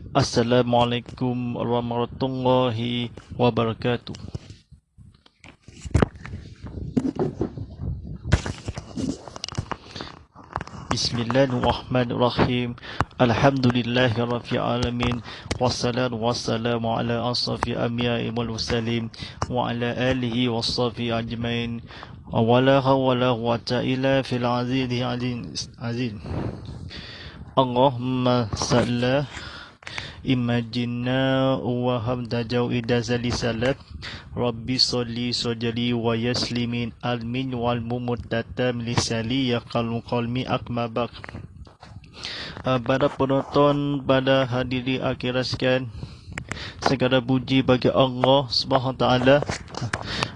Assalamualaikum warahmatullahi wabarakatuh. Bismillahirrahmanirrahim. Alhamdulillahirabbil alamin. Wassalatu wassalamu ala asrafil anbiya'i wal mursalin wa ala alihi washabihi ajmain. Wala hawla wala quwwata illa fil azizil. Allahumma salli imajinna wa hamda jawida zalisalat Rabbi sholli sojali wa yaslimin almin wal mumutatam lisali ya qalmi akmabak. Pada penonton, pada hadiri akhirat sekalian, segala puji bagi Allah Subhanahu taala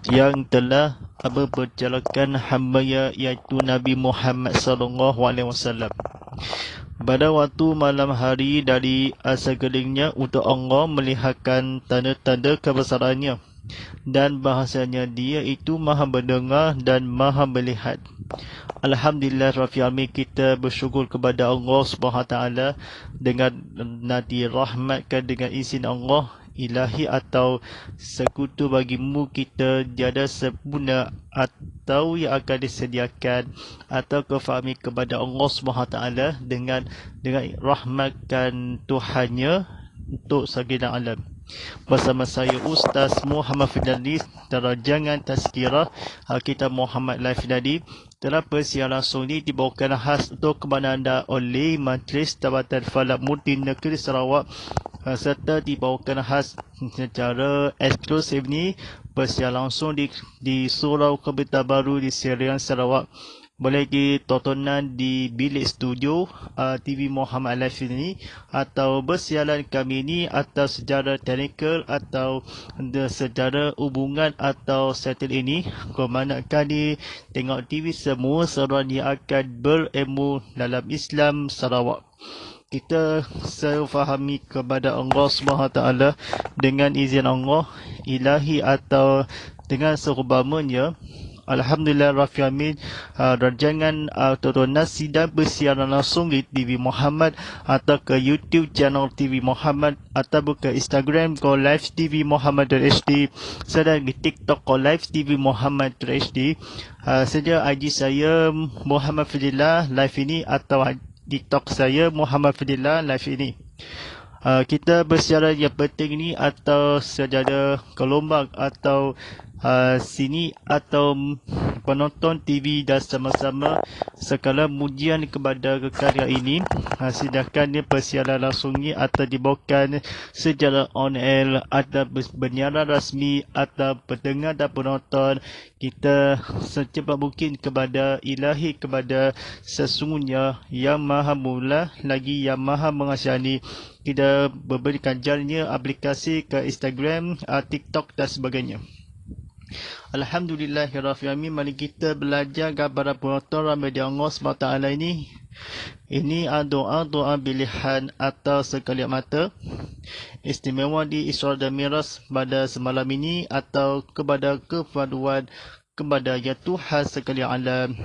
yang telah mempercayakan hamba-Nya iaitu Nabi Muhammad sallallahu alaihi wasallam pada waktu malam hari dari sekelilingnya untuk Allah melihatkan tanda-tanda kebesarannya dan bahasanya Dia itu maha mendengar dan maha melihat. Alhamdulillah Rabbil Alamin, kita bersyukur kepada Allah SWT dengan nanti rahmatkan dengan izin Allah ilahi atau sekutu bagimu kita tiada sempurna atau yang akan disediakan atau kefahami kepada Allah SWT dengan rahmatkan Tuhannya untuk segala alam. Bersama saya Ustaz Muhammad Firdaus dalam Jangan Tazkirah Kitab Muhammad Firdaus. Telah persiaran langsung ini dibawakan khas untuk kepada anda oleh Majlis Tabatan Falak Murti Negeri Sarawak serta dibawakan khas secara eksklusif ni persiaran langsung di Surau Kebetulan Baru di Serian Sarawak. Boleh ditontonan di bilik studio TV Muhammad Live ini atau bersiaran kami ini atau secara teknikal atau secara hubungan atau setel ini kemanakan di tengok TV semua seorang yang akan berilmu dalam Islam Sarawak. Kita sefahami kepada Allah SWT dengan izin Allah ilahi atau dengan serumpamanya. Alhamdulillah Rabbil Alamin, rancangan tontonan sidang bersiaran langsung di TV Muhammad atau ke YouTube channel TV Muhammad atau ke Instagram ko Live TV Muhammad.hd sedang di TikTok ko Live TV Muhammad.hd. Saja IG saya Muhammad Fadillah Live ini atau TikTok saya Muhammad Fadillah Live ini. Kita bersiaran yang penting ni atau sejadah gelombang atau sini atau penonton TV dan sama-sama segala mujian kepada karya ini. Sedangkan dia persiaran langsung ni atau dibawakan secara on air atau berniaran rasmi atau pendengar dan penonton, kita secepat mungkin kepada ilahi kepada sesungguhnya yang maha mula lagi yang maha mengasihani. Kita memberikan jalannya aplikasi ke Instagram, TikTok dan sebagainya. Alhamdulillahirabbil alamin. Mari kita belajar kepada penonton Ramadan Allah SWT ini. Ini doa pilihan atau sekalian mata istimewa di Isra dan Miraj pada semalam ini atau kepada kepaduan kepada ya Tuhan sekalian alam.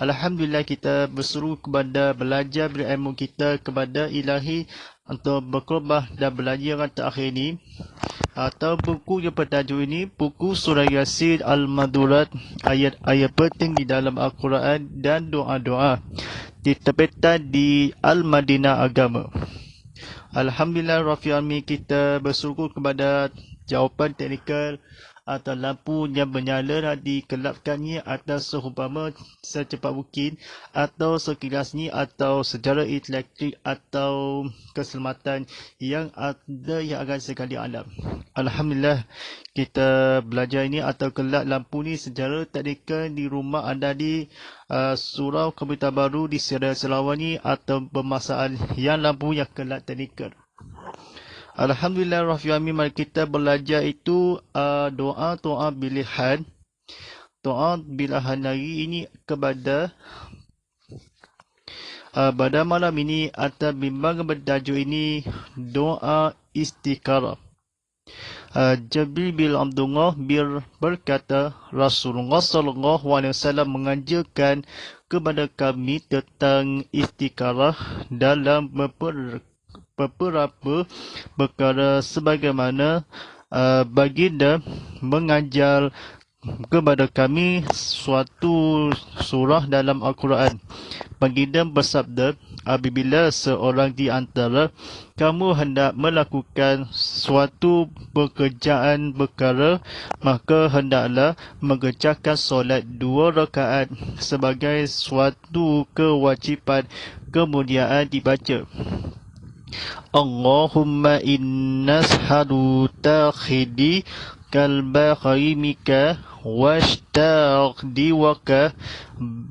Alhamdulillah kita berseru kepada belajar berilmu kita kepada ilahi untuk berkorban dan belajar yang terakhir ini atau buku yang bertajuk ini buku Surah Yasin Al-Madurat, ayat-ayat penting di dalam Al-Quran dan doa-doa diterbitkan di Al-Madinah Agama. Alhamdulillah Rabbil Alamin, kita bersyukur kepada jawapan teknikal atau lampu yang menyala dikelapkannya atau seumpama secepat mungkin atau sekilasnya atau secara elektrik atau keselamatan yang ada yang akan sekali alam. Alhamdulillah kita belajar ini atau kelap lampu ni secara teknikal di rumah anda di Surau Kebetulan Baru di Serian Sarawak ni atau bermasalah yang lampu yang kelap teknikal. Alhamdulillah Rabbil Alamin, mari kita belajar itu doa pilihan. Doa pilihan hari ini kepada pada malam ini atau bimbang bertajuk ini doa istikharah. Jibril bin Abdullah berkata Rasulullah SAW mengajarkan kepada kami tentang istikharah dalam beberapa perkara sebagaimana baginda mengajar kepada kami suatu surah dalam Al-Quran. Baginda bersabda, apabila seorang di antara kamu hendak melakukan suatu pekerjaan perkara, maka hendaklah mengerjakan solat 2 rakaat sebagai suatu kewajipan, kemudian dibaca, Allahumma inna shadu takhidi kalbaharimika washtaqdiwaka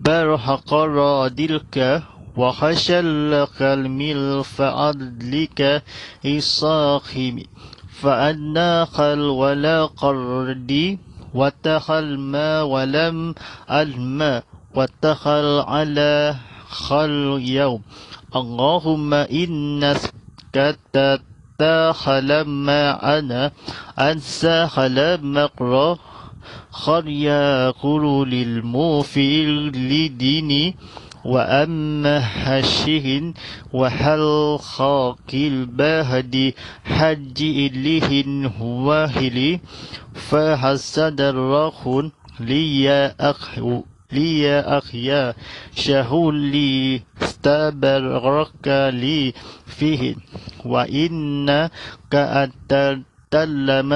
barhaqaradilka wa khashallakal milfa'adlika isakhimi fa'annaqal wala qardi watakhal ma walam alma watakhal ala khal yawm Allahumma inna كتتخل معنا أنسى خل مقرأ خريا قول للموفي لديني وأما هشه وحل خاك البهد حج إليه وهلي فحسد الرخ لي أخيا شهول لي استبرك لي فيه وإنك أتتلم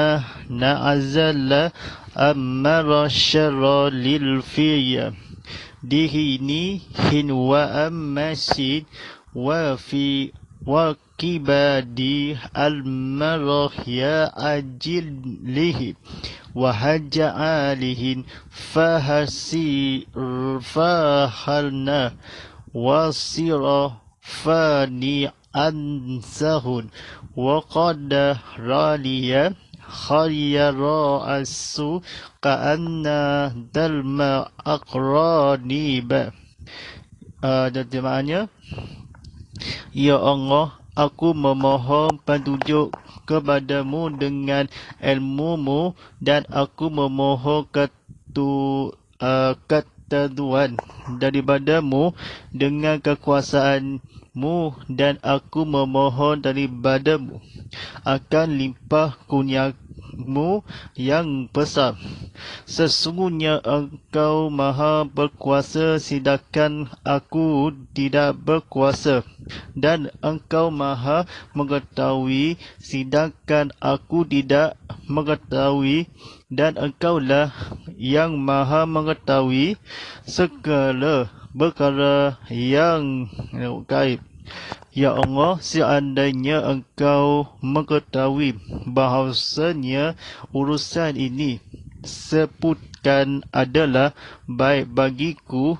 نعزل أمر الشر للفيا دهني هن وأمسين وفي وكبادي المرخ يا أجل له وهج عليهن فهلنا وصر فاني أنسهن وقد رالي خير السوء كأن دلم أقرانيب. Dan terjemahannya, Ya Allah, aku memohon petunjuk kepadamu dengan ilmu-Mu dan aku memohon ketentuan daripadamu dengan kekuasaan-Mu dan aku memohon daripadamu akan limpah kurnia-Mu yang besar. Sesungguhnya Engkau Maha berkuasa sedangkan aku tidak berkuasa, dan Engkau Maha mengetahui sedangkan aku tidak mengetahui, dan Engkaulah yang Maha mengetahui segala perkara yang gaib. Ya Allah, seandainya Engkau mengetahui bahawasanya urusan ini sebutkan adalah baik bagiku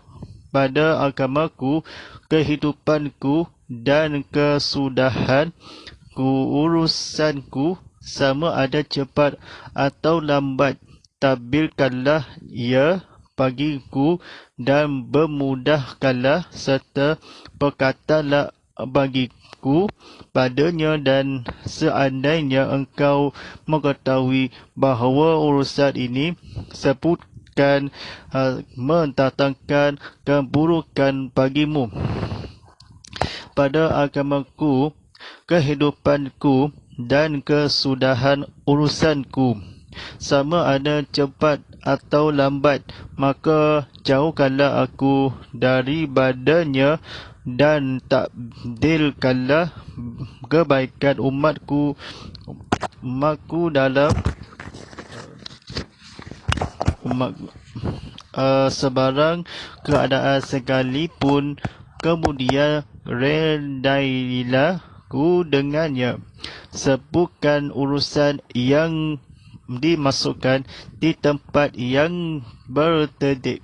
pada agamaku, kehidupanku dan kesudahanku, urusanku sama ada cepat atau lambat, tabirkanlah ia bagiku dan bermudahkanlah serta perkatalah bagiku padanya, dan seandainya Engkau mengetahui bahawa urusan ini sebutkan mendatangkan keburukan bagimu pada agamaku, kehidupanku dan kesudahan urusanku, sama ada cepat atau lambat, maka jauhkanlah aku daripadanya dan takdirkanlah kebaikan umatku dalam sebarang keadaan sekalipun, kemudian redailah ku dengannya. Sebutkan urusan yang dimasukkan di tempat yang bertedik.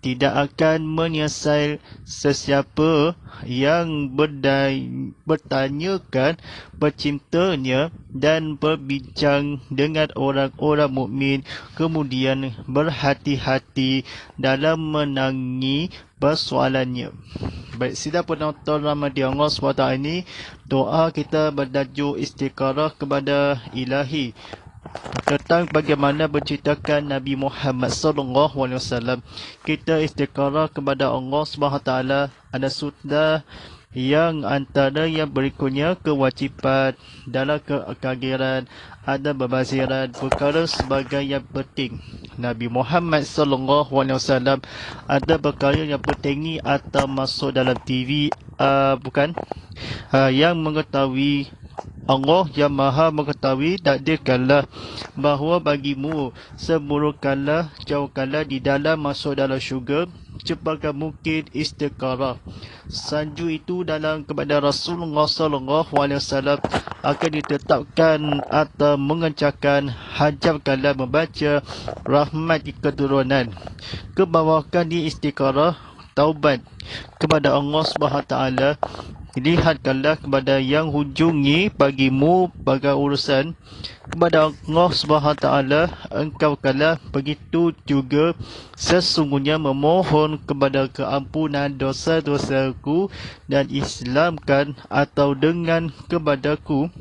Tidak akan menyesal sesiapa yang bertanyakan peciptanya dan berbincang dengan orang-orang mukmin, kemudian berhati-hati dalam menangi persoalannya. Baik, sidang penonton Rahmati Allah SWT, ini doa kita bertajuk istiqarah kepada Ilahi tentang bagaimana berceritakan Nabi Muhammad SAW. Kita istiqarah kepada Allah SWT ada sunnah yang antara yang berikutnya kewajipan dalam keakhiran, ada berbasiran perkara sebagai yang penting. Nabi Muhammad sallallahu alaihi wasallam ada perkara yang penting ni atau masuk dalam TV yang mengetahui Allah yang maha mengetahui takdirkanlah bahawa bagimu semburukanlah, jauhkanlah di dalam masuk dalam syurga cepatkan mungkin istiqarah. Sanju itu dalam kepada Rasulullah sallallahu alaihi wasallam akan ditetapkan atau mengencangkan hajabkanlah membaca rahmat keturunan. Kebawakan di istiqarah taubat kepada Allah Subhanahu taala. Lihatkanlah kepada yang hujungi bagimu bagai urusan kepada Allah Subhanahu taala, engkau kala begitu juga sesungguhnya memohon kepada keampunan dosa-dosaku dan Islamkan atau dengan kepadaku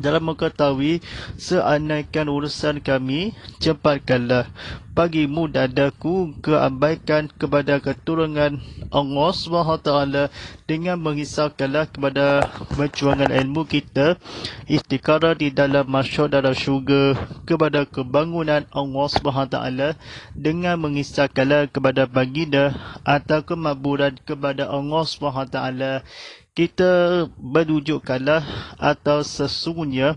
dalam mengetahui seanaikan urusan kami, cepatkanlah bagimu dadaku keabaikan kepada keturunan Allah SWT dengan mengisahkanlah kepada perjuangan ilmu kita istiqarah di dalam masyarakat dalam syurga kepada kebangunan Allah SWT dengan mengisahkanlah kepada baginda atau kemaburan kepada Allah SWT. Kita berujukkanlah atau sesungguhnya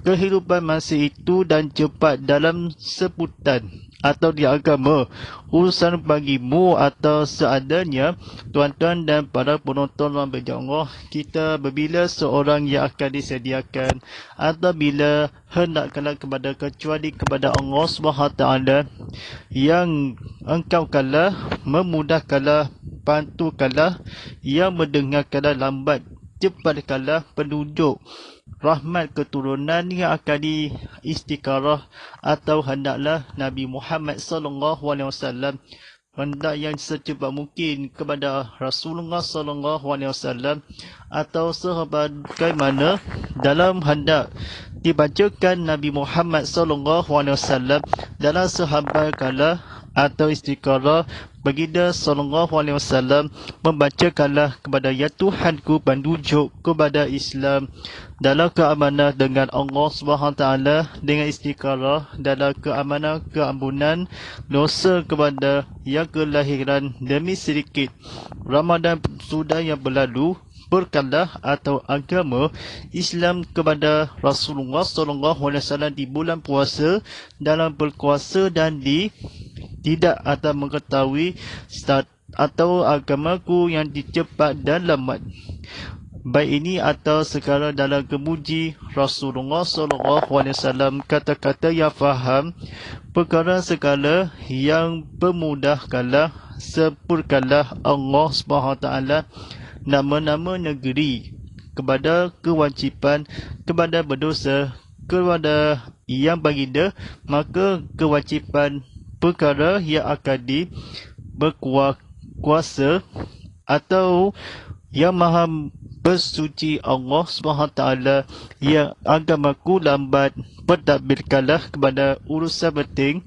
kehidupan masa itu dan cepat dalam sebutan atau di agama urusan bagimu atau seadanya. Tuan-tuan dan para penonton rahmat Allah, kita berbila seorang yang akan disediakan atau bila hendakkanlah kepada kecuali kepada Allah SWT yang engkau kalah memudahkanlah, bantukanlah, yang mendengarkanlah lambat cepatkanlah penduduk rahmat keturunan yang akan diistiqarah atau hendaklah Nabi Muhammad sallallahu alaihi wasallam hendak yang secepat mungkin kepada Rasulullah sallallahu alaihi wasallam atau sebagaimana dalam hendak dibacakan Nabi Muhammad sallallahu alaihi wasallam dalam sahabat kala atau istiqarah baginda sallallahu alaihi wasallam membacakanlah kepada ya Tuhanku penunjuk kepada Islam dalam keamanan dengan Allah Subhanahu taala dengan istiqarah dalam keamanan keampunan dosa kepada yang kelahiran demi sedikit Ramadan sudah yang berlalu berkalah atau agama Islam kepada Rasulullah sallallahu alaihi wasallam di bulan puasa dalam berkuasa dan tidak atau mengetahui start atau agamaku yang dicepat dan lambat. Baik ini atau sekarang dalam kemuji Rasulullah sallallahu alaihi wasallam kata-kata yang faham perkara segala yang pemudahkanlah sempurnakanlah Allah Subhanahu taala nama-nama negeri kepada kewajipan kepada berdosa kepada yang baginda maka kewajipan perkara yang akan berkuasa atau yang maha bersuci Allah SWT yang agamaku lambat pentadbirkanlah kepada urusan penting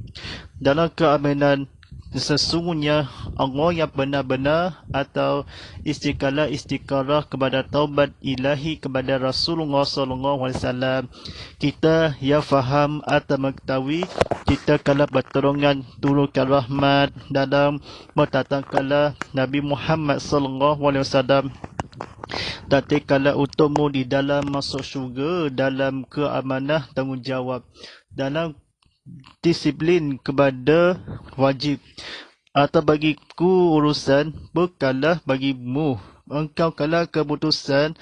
dalam keamanan sesungguhnya Allah yang benar-benar atau istiqarah kepada taubat ilahi kepada Rasulullah SAW. Kita yang faham atau mengetahui kita kala pertolongan turunkan rahmat dalam mendatangkanlah Nabi Muhammad SAW tatkala untukmu di dalam masuk syurga dalam keamanah tanggungjawab dalam disiplin kepada wajib atau bagiku urusan berkalah bagimu engkau kalah keputusan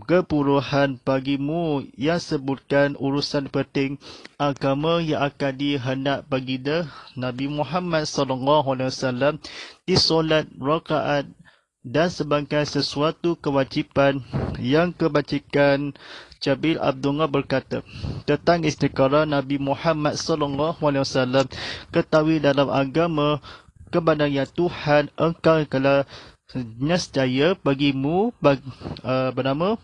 kepuruhan bagimu yang sebutkan urusan penting agama yang akan dihendak baginda Nabi Muhammad SAW di solat rakaat dan sebagai sesuatu kewajipan yang kebajikan. Jabir Abdullah berkata tentang istiqarah Nabi Muhammad SAW, ketahui dalam agama kepada ya Tuhan engkau kala nescaya bagimu bernama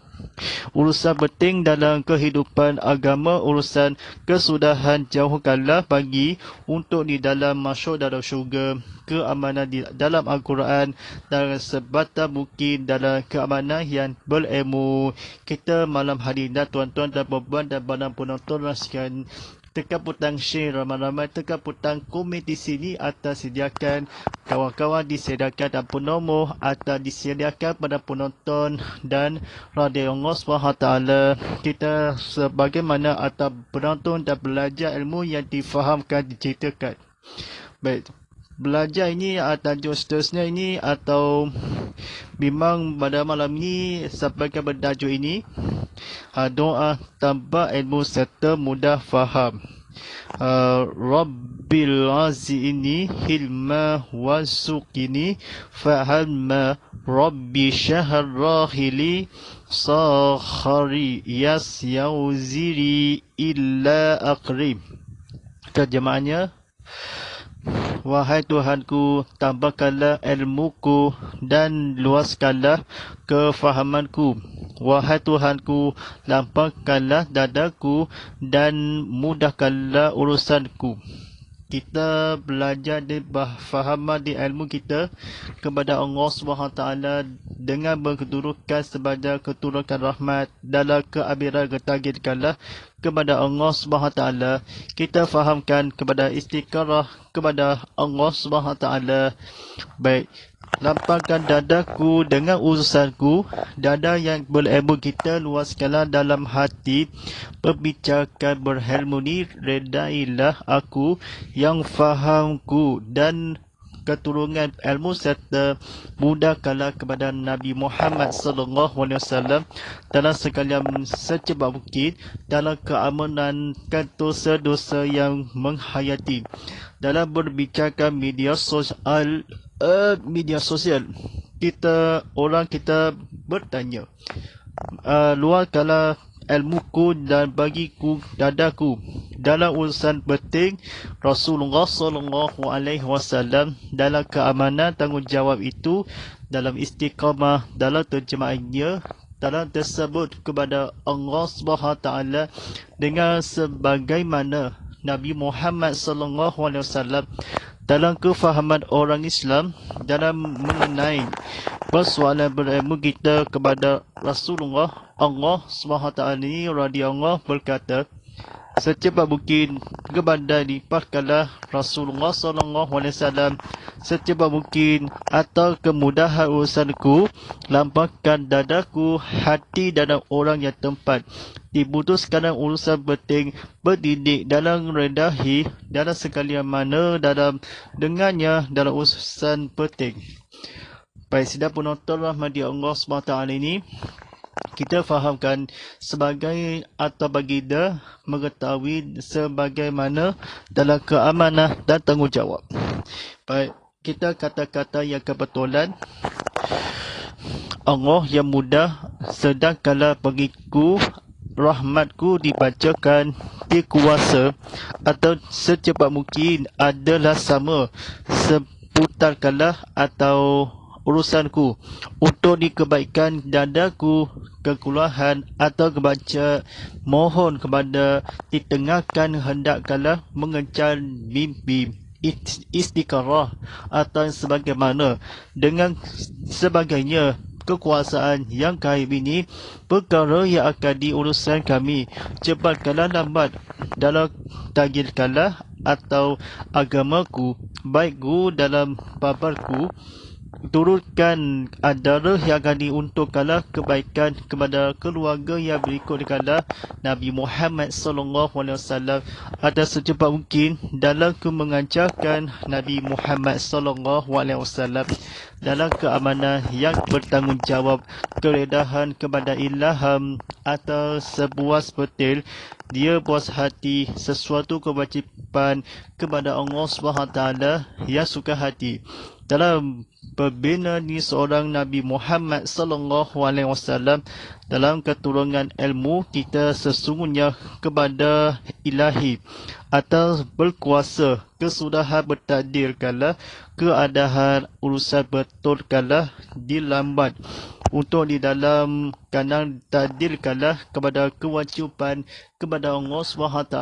urusan penting dalam kehidupan agama, urusan kesudahan jauhkanlah bagi untuk di dalam masuk dalam syurga, keamanan di dalam Al-Quran dan sebatas mungkin dalam keamanan yang berilmu. Kita malam hari ini tuan-tuan dan puan-puan dan barang penonton sekalian, tekan butang share ramai-ramai, tekan butang komen di sini atau sediakan kawan-kawan disediakan dan penomor atau disediakan pada penonton dan radio Allah SWT. Kita sebagaimana atau penonton dan belajar ilmu yang difahamkan, diceritakan. Baik, belajar ini atau seterusnya ini atau memang pada malam ini sebagai bertajuk ini doa tambah ilmu serta mudah faham. Rabbil azini hilma wasukini fahalma Rabbi syahrahili sakhari yas yauziri illa aqrib. Terjemahannya, wahai Tuhanku, tambahkanlah ilmuku dan luaskanlah kefahamanku. Wahai Tuhanku, lapangkanlah dadaku dan mudahkanlah urusanku. Kita belajar di fahaman di ilmu kita kepada Allah SWT dengan berkedudukan sebagai keturunan rahmat dalam keabiran ketagihkanlah kepada Allah SWT. Kita fahamkan kepada istiqarah kepada Allah SWT. Baik, lapangkan dadaku dengan urusanku, dada yang berilmu kita luaskanlah dalam hati, perbicarakan berharmoni, redailah aku yang fahamku dan keturunan ilmu serta mudahkanlah kepada Nabi Muhammad SAW dalam segala secepat mungkin dalam keamanan dosa-dosa yang menghayati dalam berbicarakan media sosial. Kita bertanya, luarkanlah ilmuku dan bagiku dadaku dalam urusan penting Rasulullah SAW dalam keamanan tanggungjawab itu, dalam istiqamah, dalam terjemahannya, dalam tersebut kepada Allah SWT dengan sebagaimana Nabi Muhammad SAW dalam kefahaman orang Islam dalam mengenai persoalan berilmu kita kepada Rasulullah. Allah SWT ini radhiyallahu berkata, secepat mungkin kepada dipatkanlah Rasulullah SAW secepat mungkin atau kemudahan urusanku, lapangkan dadaku, hati dan orang yang tempat diputuskan urusan penting, berdidik dalam redahi dalam sekalian mana dalam dengannya dalam urusan penting. Baik, sidang penonton rahmati Allah SWT ini, kita fahamkan sebagai atau baginda mengetahui sebagaimana dalam keamanah dan tanggungjawab. Baik, kita kata-kata yang kebetulan Allah yang mudah, sedangkanlah bagiku rahmatku dibacakan dikuasa atau secepat mungkin adalah sama, seputarkanlah atau urusanku untuk dikebaikan dadaku, kekulahan atau kebaca mohon kepada ditengahkan, hendakkanlah mengejar mimpi istiqarah atau sebagaimana dengan sebagainya kekuasaan yang gaib ini, perkara yang akan diurusan kami, cepatkanlah lambat dalam tagihkanlah atau agamaku, baikku dalam babarku, turutkan antara yang akan diuntukkanlah kebaikan kepada keluarga yang berikutkanlah Nabi Muhammad SAW ada secepat mungkin dalam mengajarkan Nabi Muhammad SAW dalam keamanan yang bertanggungjawab, keredahan kepada ilham atau sebuah sepetil dia puas hati sesuatu kewajipan kepada Allah SWT yang suka hati. dalam berbina ni seorang Nabi Muhammad sallallahu alaihi wasallam dalam keturunan ilmu kita sesungguhnya kepada ilahi atau berkuasa kesudahan bertakdirkanlah keadaan urusan betulkanlah dilambat untuk di dalam kanan takdirkanlah kepada kewajipan kepada Allah SWT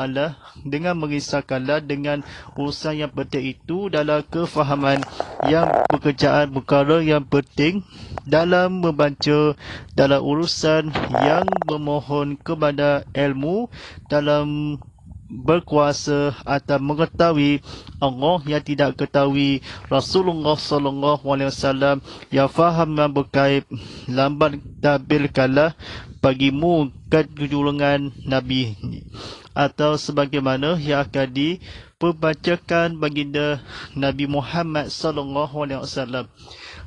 dengan merisaukanlah dengan urusan yang penting itu dalam kefahaman yang pekerjaan perkara yang penting dalam membaca dalam urusan yang memohon kepada ilmu dalam berkuasa atau mengetahui Allah yang tidak ketahui Rasulullah sallallahu alaihi wasallam yang faham dan berkait lambat tabilkanlah bagimu kejulungan Nabi atau sebagaimana yang akan diperbacakan baginda Nabi Muhammad sallallahu alaihi wasallam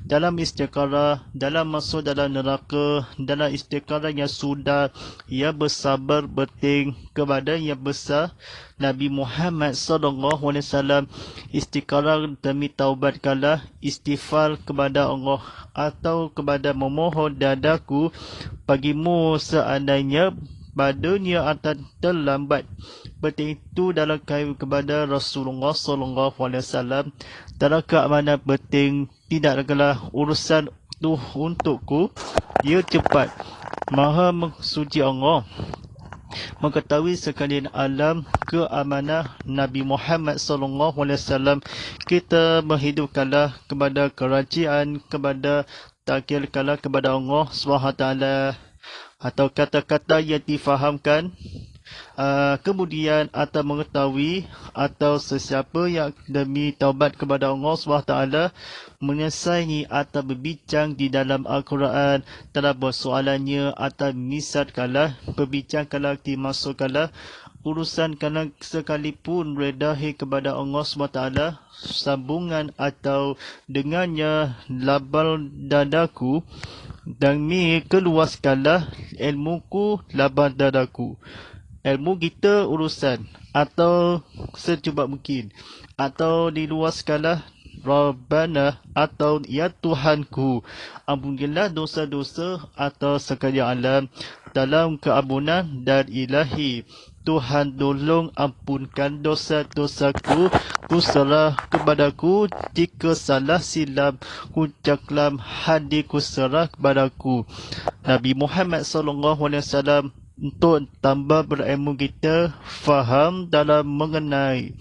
dalam istiqarah, dalam masuk dalam neraka, dalam istiqarah yang sudah, ia bersabar berting kepada yang besar Nabi Muhammad sallallahu alaihi wasallam istiqarah demi taubat kalah istighfar kepada Allah atau kepada memohon dadaku bagimu seandainya badannya akan terlambat. Berarti itu dalam kait kepada Rasulullah sallallahu alaihi wasallam dalam keamanan penting tidaklah urusan itu untukku, ia cepat. Maha suci Allah mengetahui sekalian alam keamanah Nabi Muhammad sallallahu alaihi wasallam kita menghidupkanlah kepada kerajaan kepada takdirkanlah kepada Allah SWT atau kata-kata yang difahamkan kemudian atau mengetahui atau sesiapa yang demi taubat kepada Allah SWT menyelesaikan atau berbincang di dalam Al-Quran telah bersoalannya atau misalkanlah berbincangkanlah dimasukkanlah urusan kerana sekalipun redahi kepada Allah SWT sambungan atau dengannya labal dadaku demi keluaskanlah ilmuku labal dadaku. Ilmu kita urusan atau secepat mungkin atau diluaskanlah Rabbana atau ya Tuhanku ampunilah dosa-dosa atau sekalian alam dalam keampunan dan ilahi Tuhan tolong ampunkan dosa-dosaku ku serah kepadaku jika salah silap ku caklam hadiku serah kepadaku. Nabi Muhammad SAW untuk tambah berilmu kita faham dalam mengenai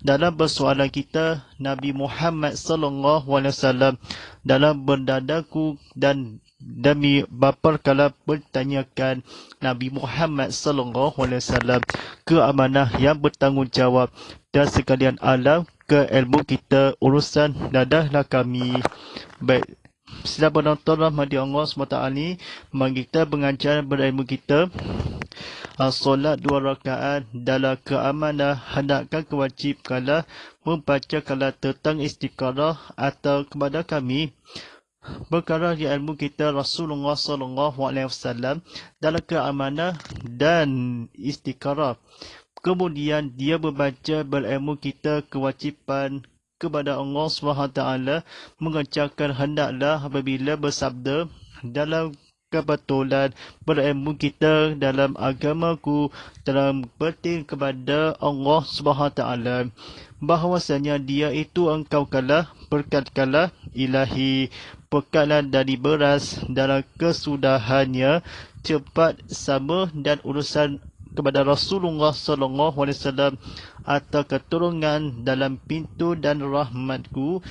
dalam persoalan kita Nabi Muhammad SAW dalam berdadaku dan demi bapa kala bertanyakan Nabi Muhammad SAW keamanah yang bertanggungjawab dan sekalian alam ke ilmu kita urusan dadahlah kami. Baik, sila penonton rahmati Allah SWT mari kita mengajar berilmu kita solat 2 rakaat dalam keamanah hendakkan kewajib kala membaca kala tentang istiqarah atau kepada kami perkara di ilmu kita Rasulullah SAW dalam keamanah dan istiqarah. Kemudian dia membaca berilmu kita kewajipan kepada Allah SWT mengerjakan hendaklah apabila bersabda dalam kebetulan berilmu kita dalam agamaku dalam berting kepada Allah SWT bahawasanya dia itu engkau kalah berkat kalah ilahi pekalan dari beras dalam kesudahannya cepat sama dan urusan kepada Rasulullah SAW atau keturunan dalam pintu dan rahmatku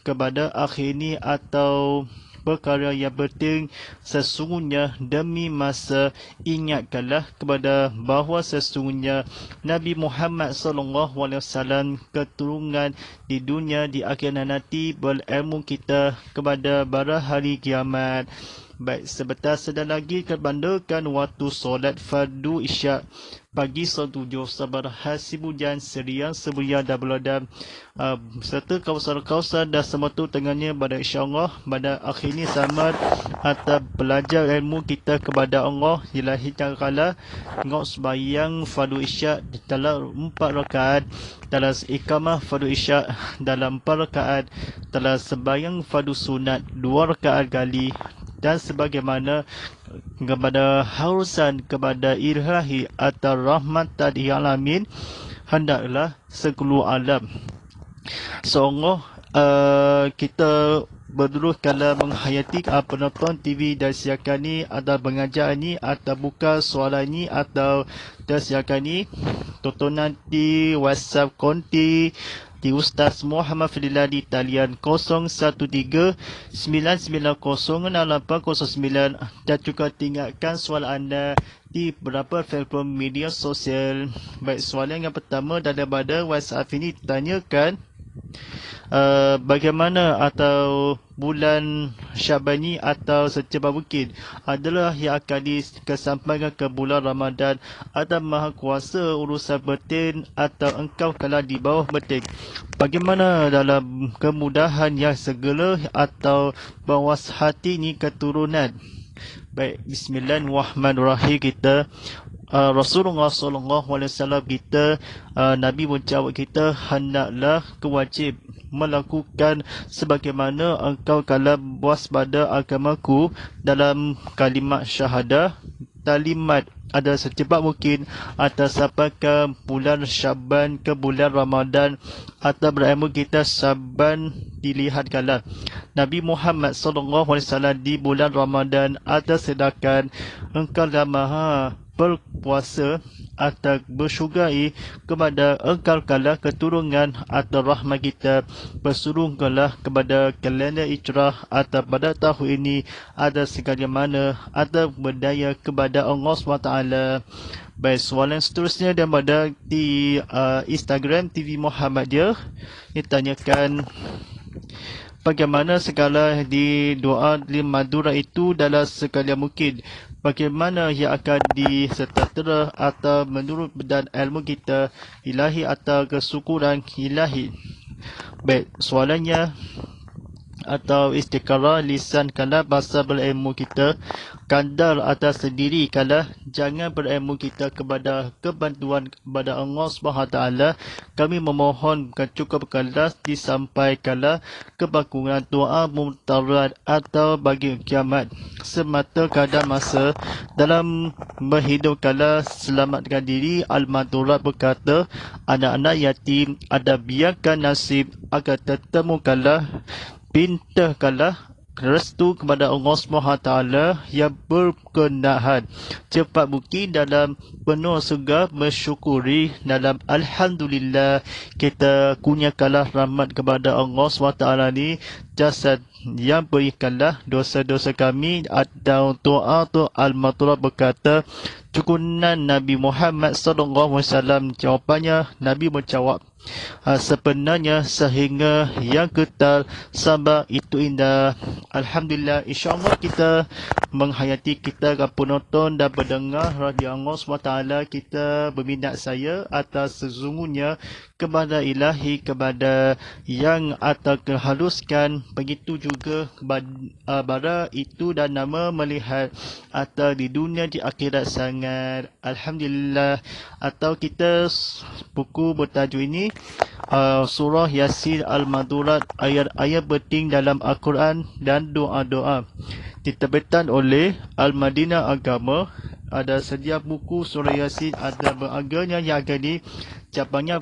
kepada akhir ini atau perkara yang penting sesungguhnya demi masa ingatkanlah kepada bahawa sesungguhnya Nabi Muhammad SAW keturunan di dunia di akhirat nanti berilmu kita kepada bara hari kiamat Baik, sebentar sedang lagi kebandakan waktu solat fardu isyak pagi 7 sabar hasibu jan serian sebuya dah beladam serta kawasan-kawasan dah semua tu tengahnya pada insyaAllah pada akhir ini sama atau belajar ilmu kita kepada Allah ilahi ta'ala ngok sembahyang fardu isyak dalam 4 rakaat dalam iqamah fardu isyak dalam 4 rakaat dalam sembahyang fardu sunat 2 rakaat kali dan sebagaimana kepada harusan kepada ilahi atau rahmatan lil alamin hendaklah seluruh alam. Sungguh kita berdua kalau menghayati penonton TV dan siakan ni atau pengajar ni atau buka soalan ni atau dan siakan ni tontonan di WhatsApp konti di Ustaz Muhammad Fadillah di talian 013-990-6809 dan juga tinggalkan soalan anda di beberapa platform media sosial. Baik, soalan yang pertama daripada WhatsApp ini ditanyakan bagaimana atau bulan Syaban ni atau secepat mungkin adalah yang akan dikesampaikan ke bulan Ramadan atau Maha Kuasa urusan batin atau engkau kalah di bawah batin. Bagaimana dalam kemudahan yang segala atau bawas hati ni keturunan. Baik, bismillahirrahmanirrahim. Kita Rasulullah SAW kita Nabi menjawab kita hendaklah kewajib melakukan sebagaimana engkau kalau waspada agamaku dalam kalimat syahadah talimat ada secepat mungkin atau sampai ke bulan Syaban ke bulan Ramadan atau berilmu kita Syaban dilihat kala Nabi Muhammad SAW di bulan Ramadan atau sedangkan engkau dah maha berpuasa atau bersyugai kepada engkau kala keturunan atau rahmat kita bersurungkanlah kepada kalender Hijrah atau pada tahun ini ada segala mana ada berdaya kepada Allah SWT. Baik, soalan seterusnya daripada di Instagram TV Muhammadiyah ditanyakan bagaimana segala di doa di Madura itu dalam segala mungkin. Bagaimana yang akan diserta atau menurut dan ilmu kita ilahi atau kesyukuran ilahi. Baik, soalannya atau istiqarah lisan kala bahasa berilmu kita kandar atas sendiri kala jangan berilmu kita kepada kebantuan kepada Allah SWT. Kami memohon cukup kala disampaikanlah kebakuran doa mutarat atau bagi kiamat semata kadar masa dalam berhidup kala selamatkan diri. Al-Madurat berkata anak-anak yatim ada biarkan nasib agar tertemu kala pintakanlah restu kepada Allah SWT yang berkenan cepat mungkin dalam penuh surga bersyukuri dalam Alhamdulillah kita kunyakanlah rahmat kepada Allah SWT ni jasad yang berikanlah dosa-dosa kami atau doa tu Al-Maturah berkata cukunan Nabi Muhammad SAW. Jawapannya Nabi menjawab sebenarnya sehingga yang ketal sabar itu indah. Alhamdulillah, insyaAllah kita menghayati kita penonton dan pendengar Radio Allah SWT kita berminat saya atas sesungguhnya kepada ilahi kepada yang atau kehaluskan begitu juga kepada itu dan nama melihat atau di dunia di akhirat sangat. Alhamdulillah. Atau kita buku bertajuk ini surah Yasin Al-Madurat ayat-ayat penting dalam Al-Quran dan doa-doa diterbitkan oleh Al-Madinah Agama. Ada sedia buku surah Yasin ada beraganya yang akan dicapanya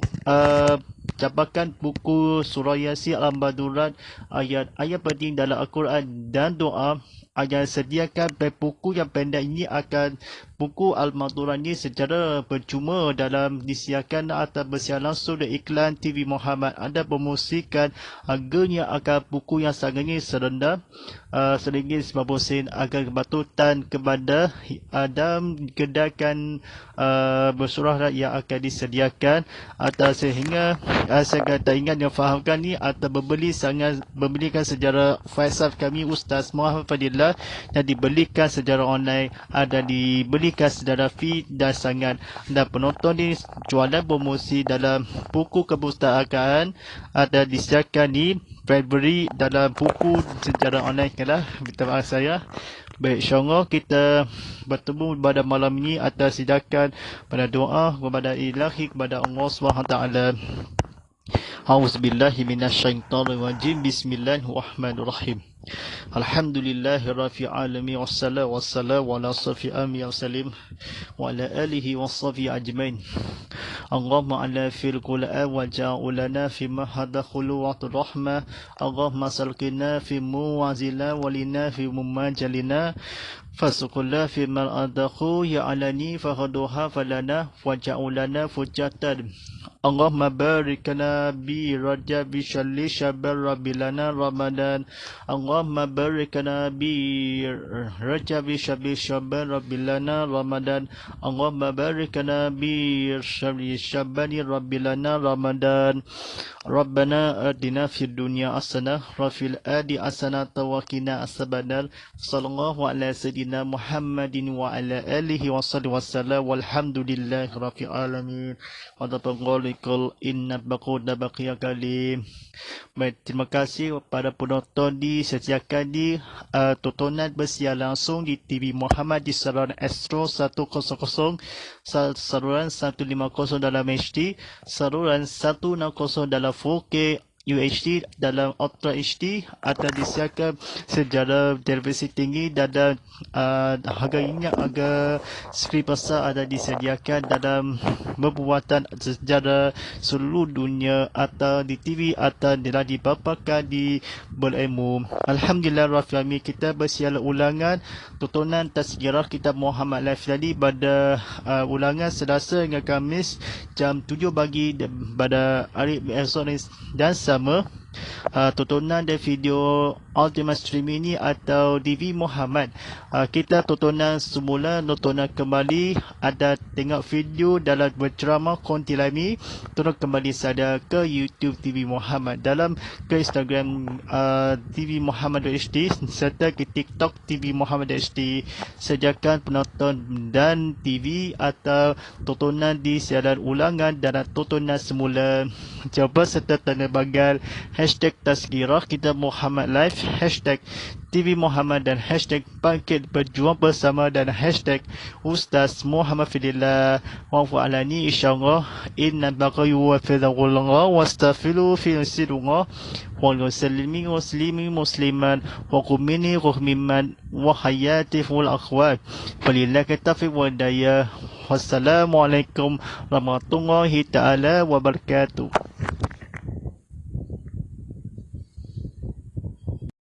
capakan buku surah Yasin Al-Madurat ayat-ayat penting dalam Al-Quran dan doa. Agar sediakan buku yang pendek ini akan buku Al-Madura ni secara percuma dalam disiarkan atau bersiar langsung dari iklan TV Muhammad. Anda promosikan harganya akan buku yang sangatnya serendah RM1.90 agar kepatutan kepada Adam kedakan bersurah yang akan disediakan atau sehingga saya kata ingat yang fahamkan ni atau membelikan sejarah faisal kami Ustaz Muhammad Fadillah yang dibelikan secara online ada dibelikan secara fee dan sangat dan penonton ni jualan promosi dalam buku kepustakaan ada disediakan di Februari dalam buku secara online lah. Minta maaf saya. Baik, insyaAllah kita bertemu pada malam ini atas sidakan pada doa kepada ilahi kepada Allah SWT. A'udzubillahi minasyaitonirrajim. Bismillahirrahmanirrahim. Alhamdulillahi rabbil alamin wassalatu wassalamu ala asyrafil anbiya'i wassalim wa ala alihi washabihi ajmain. Allahumma ala fil qul'a wa ja'alna fi ma hadakhulu wa rahmah. Allahumma salqina fi muwazila walina fi mumajalina fasuqullah fi mal adakhu ya alani fahaduha falana wa ja'alna fujatan. Allahumma barikna bi rajab bi syalli syabar rabbilana ramadan. Allahumma barikna bi rajab bi syalli syabar rabbilana ramadan. Allahumma barikna bi syalli syabani rabbilana ramadan. Rabbana atina fid dunya hasanah wa fil akhirati hasanah wa qina azabannar. Sallallahu ala sayyidina Muhammadin wa ala alihi wa sahbihi wasallam walhamdulillahi rabbil alamin. Qul inna baquda baqiya kalim. Baik, terima kasih kepada penonton di setiakan di tontonan bersiar langsung di TV Muhammad di saluran Astro 100, saluran 150 dalam HD, saluran 160 dalam 4K UHD dalam Ultra HD atau disiarkan secara televisi tinggi dan harganya agak skrin besar ada disediakan dalam pembuatan secara seluruh dunia atau di TV atau telah dipaparkan di berilmu. Alhamdulillah Rabbil Alamin, kita bersiar ulangan tontonan tasjirah kitab Muhammad Live tadi pada ulangan Selasa hingga Khamis jam 7 pagi pada hari esok dan sama tontonan dan video Ultimate Stream ini atau TV Muhammad. Kita tontonan semula, tontonan kembali ada tengok video dalam berceramah Kontilami, tonton kembali saja ke YouTube TV Muhammad, dalam ke Instagram TV Muhammad HD serta ke TikTok TV Muhammad HD. Sediakan penonton dan TV atau tontonan di siaran ulangan dan tontonan semula. Cuba serta tanda bagal hashtag Tazkirah Kitab Muhammad Live, hashtag TV Muhammad dan hashtag Bangkit Berjuang Bersama dan hashtag Ustaz Muhammad Fidillah wa fa'alani insyaAllah inna baqayu wa fidhaqullah wa astaghfiru fi sirullah wa nusallimi muslimi musliman wa kumini ruhmiman wa hayati ful akhwat walillahi taufiq wa hidayah. Wassalamualaikum warahmatullahi ta'ala wabarakatuh.